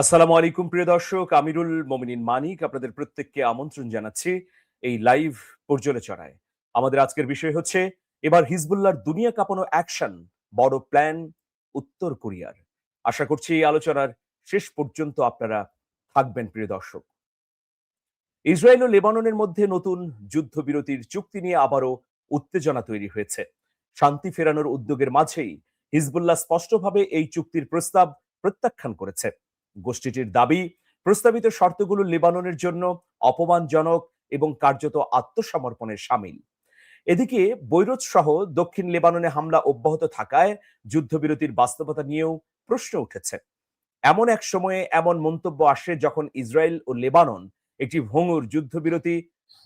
আসসালামু আলাইকুম প্রিয় দর্শক, আমিরুল মোমিনিন মানিক আপনাদের প্রত্যেককে আমন্ত্রণ জানাচ্ছি এই লাইভ পর্যালোচনায়। আমাদের আজকের বিষয় হচ্ছে এবার হিজবুল্লাহর দুনিয়া কাঁপানো অ্যাকশন, বড় প্ল্যান উত্তর কোরিয়ার। আশা করছি এই আলোচনার শেষ পর্যন্ত আপনারা থাকবেন প্রিয় দর্শক। ইসরায়েল ও লেবাননের মধ্যে নতুন যুদ্ধবিরতির চুক্তি নিয়ে আবারও উত্তেজনা তৈরি হয়েছে। শান্তি ফেরানোর উদ্যোগের মাঝেই হিজবুল্লাহ স্পষ্টভাবে এই চুক্তির প্রস্তাব প্রত্যাখ্যান করেছে। গোষ্ঠীটির দাবি, প্রস্তাবিত শর্তগুলো লেবাননের জন্য অপমানজনক এবং কার্যত আত্মসমর্পণের শামিল। এদিকে বৈরুত সহ দক্ষিণ লেবাননে হামলা অব্যাহত থাকায় যুদ্ধবিরতির বাস্তবতা নিয়েও প্রশ্ন উঠেছে। এমন এক সময়ে এমন মন্তব্য আসে যখন ইসরায়েল ও লেবানন একটি ভঙ্গুর যুদ্ধবিরতি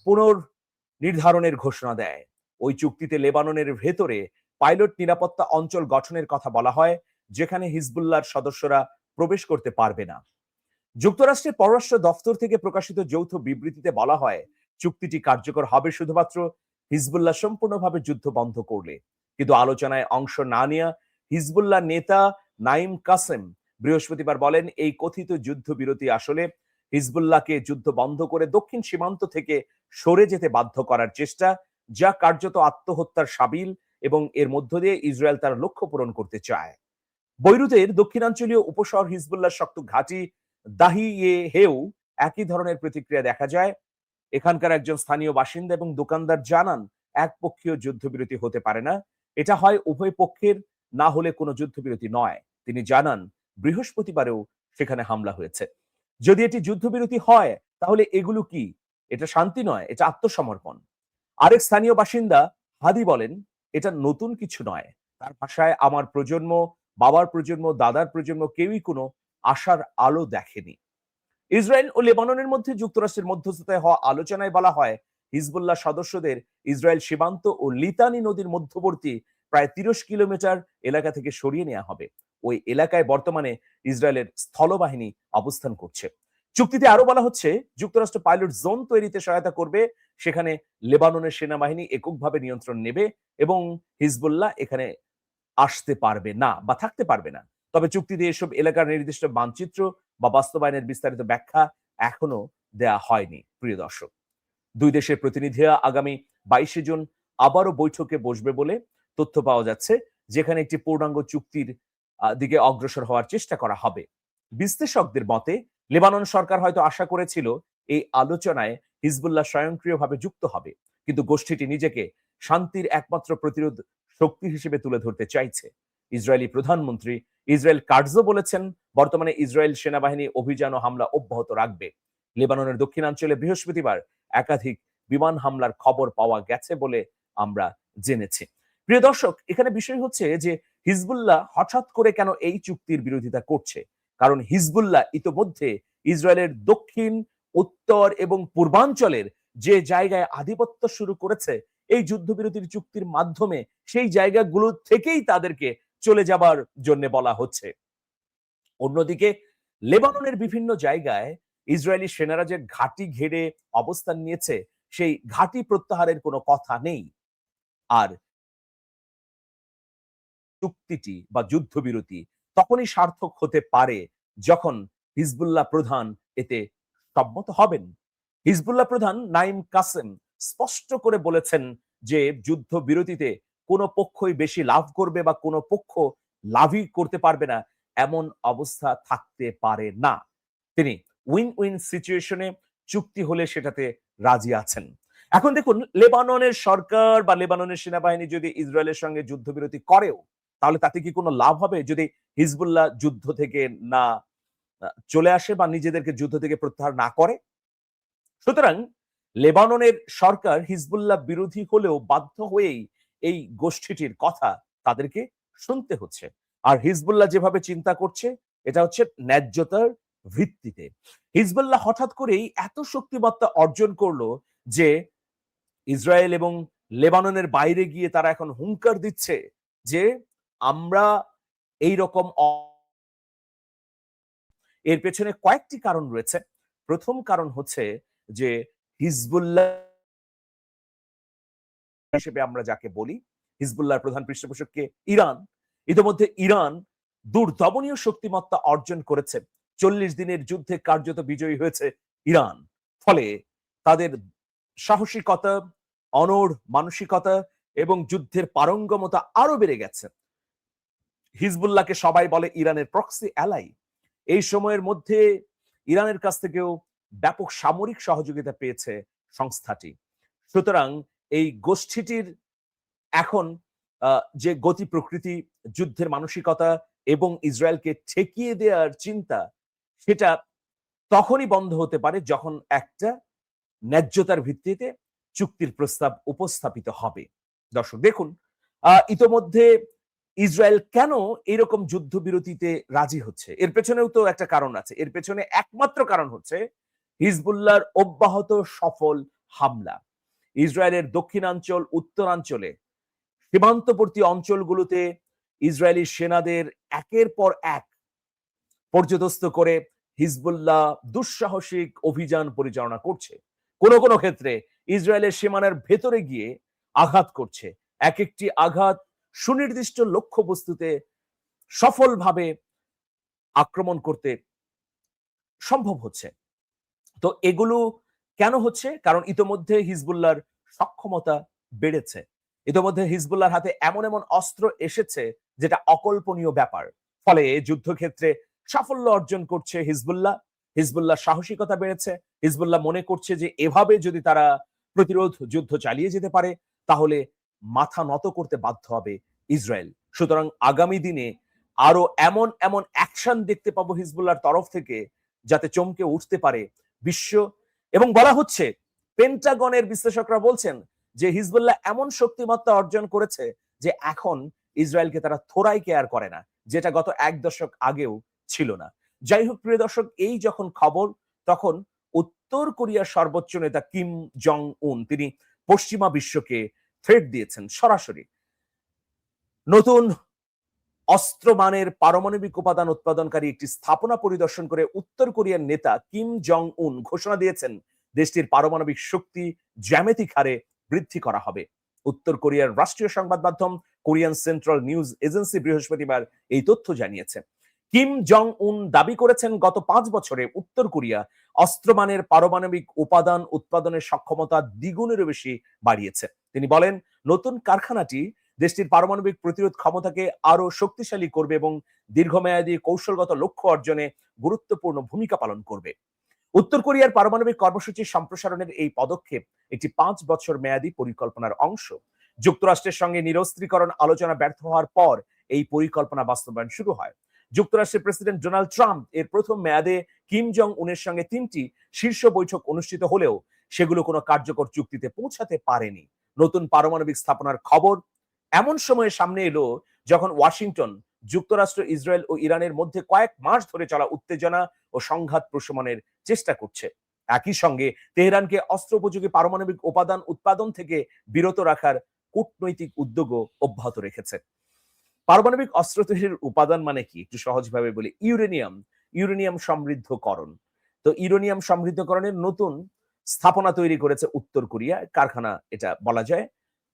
পুনর্নির্ধারণের ঘোষণা দেয়। ওই চুক্তিতে লেবাননের ভেতরে পাইলট নিরাপত্তা অঞ্চল গঠনের কথা বলা হয়, যেখানে হিজবুল্লাহর সদস্যরা প্রবেশ করতে পারবে না। যুক্তরাষ্ট্রের পররাষ্ট্র দফতর থেকে প্রকাশিত যৌথ বিবৃতিতে বলা হয়, চুক্তিটি কার্যকর হবে শুধুমাত্র হিজবুল্লাহ সম্পূর্ণভাবে যুদ্ধ বন্ধ করলে। কিন্তু আলোচনায় অংশ না নেয়া হিজবুল্লাহ নেতা নাইম কাসেম বৃহস্পতিবার বলেন, এই কথিত যুদ্ধবিরতি আসলে হিজবুল্লাহকে যুদ্ধ বন্ধ করে দক্ষিণ সীমান্ত থেকে সরে যেতে বাধ্য করার চেষ্টা, যা কার্যত আত্মহত্যার সাবিল, এবং এর মধ্য দিয়ে ইসরায়েল তার লক্ষ্য পূরণ করতে চায়। বৈরুতের দক্ষিণাঞ্চলীয় উপশহর হিজবুল্লাহর শক্ত ঘাঁটি দাহিয়ে হেউ একই ধরনের প্রতিক্রিয়া দেখা যায়। এখানকার একজন স্থানীয় বাসিন্দা এবং দোকানদার জানান, একপক্ষীয় যুদ্ধবিরতি হতে পারে না। এটা হয় উভয় পক্ষের, না হলে কোনো যুদ্ধবিরতি নয়। তিনি জানান, বৃহস্পতিবারেও সেখানে হামলা হয়েছে। যদি এটি যুদ্ধবিরতি হয় তাহলে এগুলো কি? এটা শান্তি নয়, এটা আত্মসমর্পণ। আরেক স্থানীয় বাসিন্দা হাদি বলেন, এটা নতুন কিছু নয়। তার ভাষায়, আমার প্রজন্ম, বাবার প্রজন্ম, দাদার প্রজন্ম কেউই কোনো আশার আলো দেখেনি। ইসরায়েল ও লেবাননের মধ্যে যুক্তরাষ্ট্রের মধ্যস্থতায় হওয়া আলোচনায় বলা হয়, হিজবুল্লাহ সদস্যদের ইসরায়েল সীমান্ত ও লিতানি নদীর মধ্যবর্তী প্রায় ৩০ কিলোমিটার এলাকা থেকে সরিয়ে নেওয়া হবে। ওই এলাকায় বর্তমানে ইসরায়েলের স্থলবাহিনী অবস্থান করছে। চুক্তিতে আরো বলা হচ্ছে, যুক্তরাষ্ট্র পাইলট জোন তৈরিতে সহায়তা করবে, সেখানে লেবাননের সেনাবাহিনী এককভাবে নিয়ন্ত্রণ নেবে এবং হিজবুল্লাহ এখানে আসতে পারবে না বা থাকতে পারবে না। তবে চুক্তিতে এসব এলাকার নির্দিষ্ট মানচিত্র বা বাস্তবায়নের বিস্তারিত ব্যাখ্যা এখনো দেয়া হয়নি। প্রিয় দর্শক, দুই দেশের প্রতিনিধিরা আগামী 22 জুন আবারও বৈঠকে বসবে বলে তথ্য পাওয়া যাচ্ছে, যেখানে একটি পূর্ণাঙ্গ চুক্তির দিকে অগ্রসর হওয়ার চেষ্টা করা হবে। বিশ্লেষকদের মতে, লেবানন সরকার হয়তো আশা করেছিল এই আলোচনায় হিজবুল্লাহ স্বয়ংক্রিয়ভাবে যুক্ত হবে, কিন্তু গোষ্ঠীটি নিজেকে শান্তির একমাত্র প্রতিরোধ শক্তি হিসেবে তুলে ধরতে চাইছে। ইসরায়েলি প্রধানমন্ত্রী ইসরায়েল কাটজো বলেছেন, বর্তমানে ইসরায়েল সেনাবাহিনী অভিযান ও হামলা অব্যাহত রাখবে। লেবাননের দক্ষিণাঞ্চলে বৃহস্পতিবার একাধিক বিমান হামলার খবর পাওয়া গেছে বলে আমরা জেনেছি। প্রিয় দর্শক, এখানে বিষয় হচ্ছে যে হিজবুল্লাহ হঠাৎ করে কেন এই চুক্তির বিরোধিতা করছে? কারণ হিজবুল্লাহ ইতোমধ্যে ইসরায়েলের দক্ষিণ, উত্তর এবং পূর্বাঞ্চলের যে জায়গায় আধিপত্য শুরু করেছে, এই যুদ্ধবিরতির চুক্তির মাধ্যমে সেই জায়গাগুলো থেকেই তাদেরকে চলে যাবার জন্য বলা হচ্ছে। অন্যদিকে লেবাননের বিভিন্ন জায়গায় ইসরায়েলি সেনারা যে ঘাঁটি ঘেরে অবস্থান নিয়েছে, সেই ঘাঁটি প্রত্যাহারের কোনো কথা নেই। আর চুক্তিটি বা যুদ্ধবিরতি তখনই সার্থক হতে পারে যখন হিজবুল্লাহ প্রধান এতে সম্মত হবেন। হিজবুল্লাহ প্রধান নাইম কাসেম স্পষ্ট করে বলেছেন যে যুদ্ধবিরতিতে কোনো পক্ষই বেশি লাভ করবে বা কোনো পক্ষ লাভই করতে পারবে না, এমন অবস্থা থাকতে পারে না। তিনি উইন উইন সিচুয়েশনে চুক্তি হলে সেটাতে রাজি আছেন। এখন দেখুন, লেবাননের সরকার বা লেবাননের সেনাবাহিনী যদি ইসরায়েলের সঙ্গে যুদ্ধবিরতি করেও, তাহলে তাতে কি কোনো লাভ হবে যদি হিজবুল্লাহ যুদ্ধ থেকে না চলে আসে বা নিজেদেরকে যুদ্ধ থেকে প্রত্যাহার না করে? সুতরাং লেবাননের সরকার হিজবুল্লাহ বিরোধী হলেও বাধ্য হয়েই এই গোষ্ঠীটির কথা তাদেরকে শুনতে হচ্ছে। আর হিজবুল্লাহ যেভাবে চিন্তা করছে, এটা হচ্ছে ন্যায্যতার ভিত্তিতে। হিজবুল্লাহ হঠাৎ করেই এত শক্তিমত্তা অর্জন করলো যে ইসরায়েল এবং লেবাননের বাইরে গিয়ে তারা এখন হুঙ্কার দিচ্ছে যে আমরা এই রকম এর পেছনে কয়েকটি কারণ রয়েছে। প্রথম কারণ হচ্ছে যে হিজবুল্লাহ হিসেবে আমরা যাকে বলি, হিজবুল্লাহর প্রধান পৃষ্ঠপোষক কে? ইরান। ইতিমধ্যে ইরান দুর্দমনীয় শক্তিমত্তা অর্জন করেছে। 40 দিনের যুদ্ধে কার্যত বিজয়ী হয়েছে ইরান। ফলে তাদের সাহসিকতা, অনড় মানসিকতা এবং যুদ্ধের পারঙ্গমতা আরো বেড়ে গেছে। হিজবুল্লাহকে সবাই বলে ইরানের প্রক্সি অ্যালাই। এই সময়ের মধ্যে ইরানের কাছ থেকেও ব্যাপক সামরিক সহযোগিতা পেয়েছে সংস্থাটি। সুতরাং এই গোষ্ঠীটির এখন যে গতি প্রকৃতি, যুদ্ধের মানসিকতা এবং ইসরায়েলকে ঠেকিয়ে দেওয়ার চিন্তা, সেটা তখনই বন্ধ হতে পারে যখন একটা ন্যায্যতার ভিত্তিতে চুক্তির প্রস্তাব উপস্থাপিত হবে। দর্শক দেখুন, ইতোমধ্যে ইসরায়েল কেন এরকম যুদ্ধবিরতিতে রাজি হচ্ছে? এর পেছনেও তো একটা কারণ আছে। এর পেছনে একমাত্র কারণ হচ্ছে হিজবুল্লাহর অব্যাহত সফল হামলা। ইসরায়েলের দক্ষিণাঞ্চল, উত্তরাঞ্চলে সীমান্তবর্তী অঞ্চলগুলোতে ইসরায়েলি সেনাদের একের পর এক পর্যদস্ত করে হিজবুল্লাহ দুঃসাহসিক অভিযান পরিচালনা করছে। কোন কোন ক্ষেত্রে ইসরায়েলের সীমানার ভেতরে গিয়ে আঘাত করছে। এক একটি আঘাত সুনির্দিষ্ট লক্ষ্যবস্তুতে সফলভাবে আক্রমণ করতে সম্ভব হচ্ছে। তো এগুলো কেন হচ্ছে? কারণ ইতোমধ্যে হিজবুল্লাহর সক্ষমতা বেড়েছে। ইতোমধ্যে হিজবুল্লাহর হাতে এমন এমন অস্ত্র এসেছে যেটা অকল্পনীয় ব্যাপার। ফলে যুদ্ধক্ষেত্রে সাফল্য অর্জন করছে হিজবুল্লাহ। হিজবুল্লাহর সাহসিকতা বেড়েছে। হিজবুল্লাহ মনে করছে যে এভাবে যদি তারা প্রতিরোধ যুদ্ধ চালিয়ে যেতে পারে তাহলে মাথা নত করতে বাধ্য হবে ইসরায়েল। সুতরাং আগামী দিনে আরো এমন এমন অ্যাকশন দেখতে পাবো হিজবুল্লাহর তরফ থেকে যাতে চমকে উঠতে পারে বিশ্ব। এবং বলা হচ্ছে, পেন্টাগনের বিশ্লেষকরা বলছেন যে হিজবুল্লাহ এমন শক্তিমত্তা অর্জন করেছে যে এখন ইসরায়েলকে তারা থোড়াই কেয়ার করে না, যেটা গত এক দশক আগেও ছিল না। যাই হোক প্রিয় দর্শক, এই যখন খবর, তখন উত্তর কোরিয়ার সর্বোচ্চ নেতা কিম জং উন তিনি পশ্চিমা বিশ্বকে থ্রেট দিয়েছেন সরাসরি। নতুন অস্ত্রমানের পারমাণবিক উপাদান উৎপাদনকারী একটি স্থাপনা পরিদর্শন করে উত্তর কোরিয়ার নেতা কিম জং উন ঘোষণা দিয়েছেন দেশটির পারমাণবিক শক্তি জ্যামিতিক হারে বৃদ্ধি করা হবে। উত্তর কোরিয়ার রাষ্ট্রীয় সংবাদ মাধ্যম কোরিয়ান সেন্ট্রাল নিউজ এজেন্সি বৃহস্পতিবার এই তথ্য জানিয়েছে। কিম জং উন দাবি করেছেন গত 5 বছরে উত্তর কোরিয়া অস্ত্রমানের পারমাণবিক উপাদান উৎপাদনের সক্ষমতা দ্বিগুণেরও বেশি বাড়িয়েছে। তিনি বলেন, নতুন কারখানাটি দেশটির পারমাণবিক প্রতিরোধ ক্ষমতাকে আরো শক্তিশালী করবে এবং দীর্ঘমেয়াদী কৌশলগত লক্ষ্য অর্জনে গুরুত্বপূর্ণ ভূমিকা পালন করবে। উত্তর কোরিয়ার পারমাণবিক কর্মসূচি সম্প্রসারণের এই পদক্ষেপ একটি 5 বছর মেয়াদী পরিকল্পনার অংশ। যুক্তরাষ্ট্রের সঙ্গে নিরস্ত্রীকরণ আলোচনা ব্যর্থ হওয়ার পর এই পরিকল্পনা বাস্তবায়ন শুরু হয়। যুক্তরাষ্ট্রের প্রেসিডেন্ট ডোনাল্ড ট্রাম্প এর প্রথম মেয়াদে কিম জং উনের সঙ্গে 3টি শীর্ষ বৈঠক অনুষ্ঠিত হলেও সেগুলো কোনো কার্যকর চুক্তিতে পৌঁছাতে পারেনি। নতুন পারমাণবিক স্থাপনার খবর এমন সময়ে সামনে এলো যখন ওয়াশিংটন যুক্তরাষ্ট্র, ইসরায়েল ও ইরানের মধ্যে কয়েক মাস ধরে চলা উত্তেজনা ও সংঘাত প্রশমনের চেষ্টা করছে। একই সঙ্গে তেহরানকে অস্ত্রোপযোগী পারমাণবিক উপাদান উৎপাদন থেকে বিরত রাখার কূটনৈতিক উদ্যোগও অব্যাহত রেখেছে। পারমাণবিক অস্ত্র তৈরির উপাদান মানে কি? একটু সহজভাবে বলি, ইউরেনিয়াম সমৃদ্ধকরণ। তো ইউরেনিয়াম সমৃদ্ধকরণের নতুন স্থাপনা তৈরি করেছে উত্তর কোরিয়া, কারখানা এটা বলা যায়।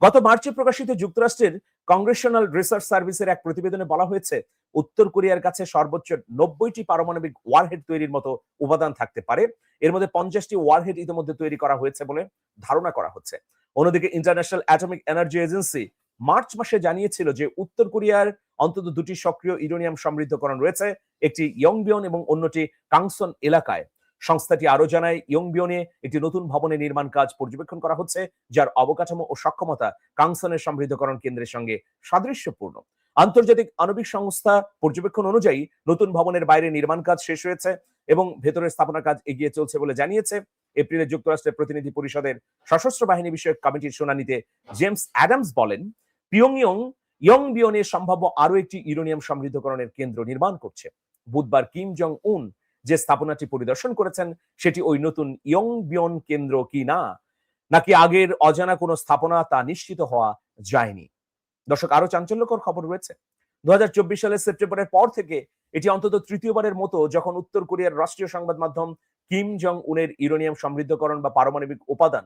গত মার্চে প্রকাশিত যুক্তরাষ্ট্রের কংগ্রেশনাল রিসার্চ সার্ভিসের এক প্রতিবেদনে বলা হয়েছে উত্তর কোরিয়ার কাছে সর্বোচ্চ 90টি পারমাণবিক ওয়ারহেড তৈরির মতো উপাদান থাকতে পারে। এর মধ্যে 50টি ওয়ারহেড ইতিমধ্যে তৈরি করা হয়েছে বলে ধারণা করা হচ্ছে। অন্যদিকে international atomic energy agency March মাসে জানিয়েছিল যে উত্তর কোরিয়ার অন্তত 2টি সক্রিয় ইউরেনিয়াম সমৃদ্ধকরণ রয়েছে, একটি ইয়ংবিয়ন এবং অন্যটি কাংসন এলাকায়। সংস্থাটি আরো জানায়, ইয়ংবিয়নে একটি নতুন ভবনের নির্মাণ কাজ পর্যবেক্ষণ করা হচ্ছে, যার অবকাঠামো ও সক্ষমতা কাংসনের সমৃদ্ধকরণ কেন্দ্রের সঙ্গে সাদৃশ্যপূর্ণ। আন্তর্জাতিক আণবিক সংস্থা পর্যবেক্ষণ অনুযায়ী নতুন ভবনের বাইরে নির্মাণ কাজ শেষ হয়েছে এবং ভেতরের স্থাপনা কাজ এগিয়ে চলছে বলে জানিয়েছে। এপ্রিলে যুক্তরাষ্ট্রের প্রতিনিধি পরিষদের সশস্ত্র বাহিনী বিষয়ক কমিটির শুনানিতে জেমস অ্যাডামস বলেন, ইয়ংবিয়নে সম্ভাব্য আরো একটি ইউরেনিয়াম সমৃদ্ধকরণের কেন্দ্র নির্মাণ করছে। বুধবার কিম জং উন যে স্থাপনাটি পরিদর্শন করেছেন সেটি ওই নতুন ইয়ংবিয়ন কেন্দ্র কি না, নাকি আগের অজানা কোনো স্থাপনা তা নিশ্চিত হওয়া যায়নি। দর্শক, আরো চাঞ্চল্যকর খবর রয়েছে। 2024 সালের সেপ্টেম্বরের পর থেকে এটি অন্তত তৃতীয়বারের মতো যখন উত্তর কোরিয়ার রাষ্ট্রীয় সংবাদ মাধ্যম কিম জং উনের ইউরেনিয়াম সমৃদ্ধকরণ বা পারমাণবিক উপাদান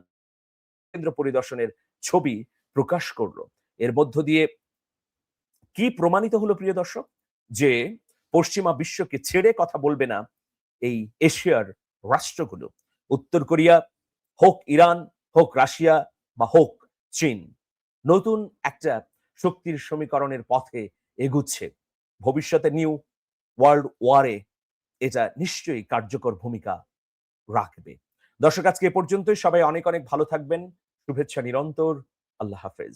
কেন্দ্র পরিদর্শনের ছবি প্রকাশ করলো। এর মধ্য দিয়ে কি প্রমাণিত হলো প্রিয় দর্শক? যে পশ্চিমা বিশ্বকে ছেড়ে কথা বলবে না এই এশিয়ার রাষ্ট্রগুলো, উত্তর কোরিয়া হোক, ইরান হোক, রাশিয়া বা হোক চীন, নতুন একটা শক্তির সমীকরণের পথে এগুচ্ছে। ভবিষ্যতে নিউ ওয়ার্ল্ড ওয়ারে এটা নিশ্চয়ই কার্যকর ভূমিকা রাখবে। দর্শক, আজকে এ পর্যন্তই। সবাই অনেক অনেক ভালো থাকবেন। শুভেচ্ছা নিরন্তর। আল্লাহ হাফেজ।